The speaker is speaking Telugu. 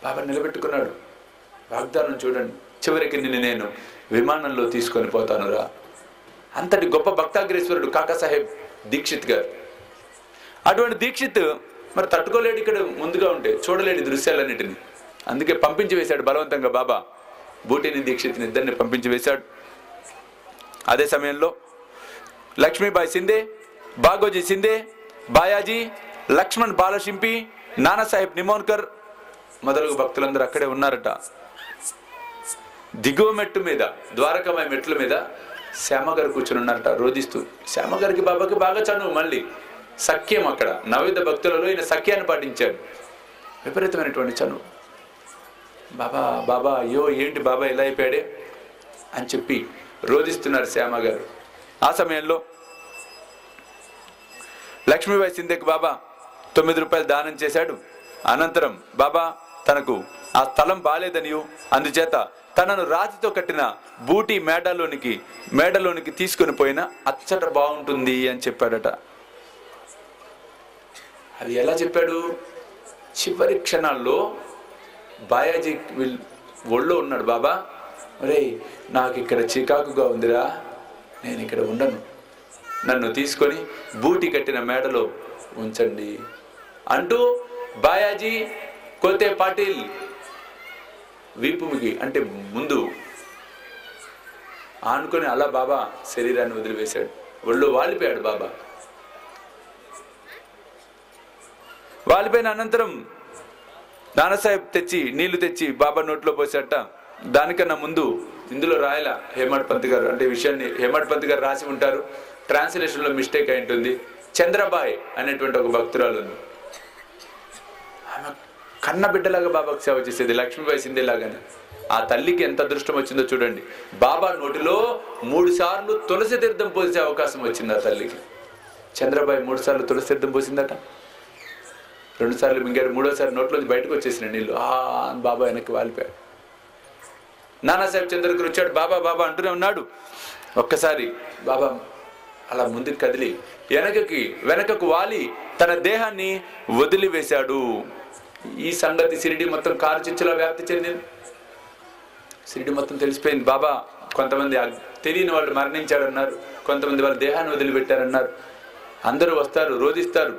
బాబా నిలబెట్టుకున్నాడు. వాగ్దానం చూడండి, చివరికి నిన్ను నేను విమానంలో తీసుకొని పోతానురా. అంతటి గొప్ప భక్తాగ్రేశ్వరుడు కాకాసాహెబ్ దీక్షిత్ గారు. అటువంటి దీక్షిత్ మరి తట్టుకోలేడు, ఇక్కడ ముందుగా ఉంటే చూడలేడు దృశ్యాలన్నిటిని. అందుకే పంపించి వేశాడు బలవంతంగా బాబా. బూటిని దీక్షిత్ని ఇద్దరిని పంపించి వేశాడు. అదే సమయంలో లక్ష్మీబాయి సిందే, బాగోజీ సిందే, బాయాజీ, లక్ష్మణ్ బాలశింపి, నానాసాహెబ్ నిమోన్కర్ మొదలగు భక్తులందరూ అక్కడే ఉన్నారట. దిగువ మెట్టు మీద, ద్వారకామాయి మెట్ల మీద శ్యామగారు కూర్చుని ఉన్నారట రోధిస్తూ. శ్యామగారికి బాబాకి బాగా చనువు, మళ్ళీ సఖ్యం. అక్కడ నవవిధ భక్తులలో ఈయన సఖ్యాన్ని పాటించాడు. విపరీతమైనటువంటి చనువు. బాబా బాబా అయ్యో ఏంటి బాబా ఇలా అయిపోయాడే అని చెప్పి రోధిస్తున్నారు శ్యామగారు. ఆ సమయంలో లక్ష్మీబాయి సింధేకి బాబా 9 రూపాయలు దానం చేశాడు. అనంతరం బాబా తనకు ఆ స్థలం బాలేదనియు, అందుచేత తనను రాతితో కట్టిన బూటి మేడలోనికి తీసుకొని పోయినా అచ్చట బాగుంటుంది అని చెప్పాడట. అది ఎలా చెప్పాడు? చివరి క్షణాల్లో బాయాజీ ఒళ్ళో ఉన్నాడు. బాబా ఒరే నాకు ఇక్కడ చికాకుగా ఉందిరా, నేను ఇక్కడ ఉండను, నన్ను తీసుకొని బూటి కట్టిన మేడలో ఉంచండి అంటూ బాయాజీ కోతే పాటిల్ వీపుకి అంటే ముందు ఆనుకొని అలా బాబా శరీరాన్ని వదిలివేశాడు. ఒళ్ళు వాలిపోయాడు బాబా. వాలిపోయిన అనంతరం నానాసాహెబ్ నీళ్లు తెచ్చి బాబా నోట్లో పోసాట. దానికన్నా ముందు ఇందులో రాయల హేమడ్ పంత్ గారు, అంటే విషయాన్ని హేమడ్ పంత్ గారు రాసి ఉంటారు, ట్రాన్స్లేషన్లో మిస్టేక్ అయి ఉంటుంది. చంద్రబాయ్ అనేటువంటి ఒక భక్తురాలు ఉంది. ఆమె కన్న బిడ్డలాగా బాబాకు సేవ చేసేది, లక్ష్మీబాయి సింధే లాగానే. ఆ తల్లికి ఎంత అదృష్టం వచ్చిందో చూడండి. బాబా నోటిలో 3 సార్లు తులసి తీర్థం పోసే అవకాశం వచ్చింది ఆ తల్లికి. చంద్రబాయి 3 సార్లు తులసి తీర్థం పోసిందట. 2 సార్లు మింగాడు, 3వసారి నోట్లోంచి బయటకు వచ్చేసిన నీళ్ళు. బాబా వెనక్కి వాలిపోయాడు. నానాసాహెబ్ చంద్రకర్ వచ్చాడు, బాబా బాబా అంటూనే ఉన్నాడు. ఒక్కసారి బాబా అలా ముందుకు కదిలి వెనకకు వాలి తన దేహాన్ని వదిలివేశాడు. ఈ సంగతి షిరిడి మొత్తం కారు చిచ్చులా వ్యాప్తి చెందింది. షిరిడి మొత్తం తెలిసిపోయింది. బాబా కొంతమంది తెలియని వాళ్ళు మరణించాడన్నారు, కొంతమంది వాళ్ళ దేహాన్ని వదిలిపెట్టారన్నారు. అందరూ వస్తారు, రోధిస్తారు.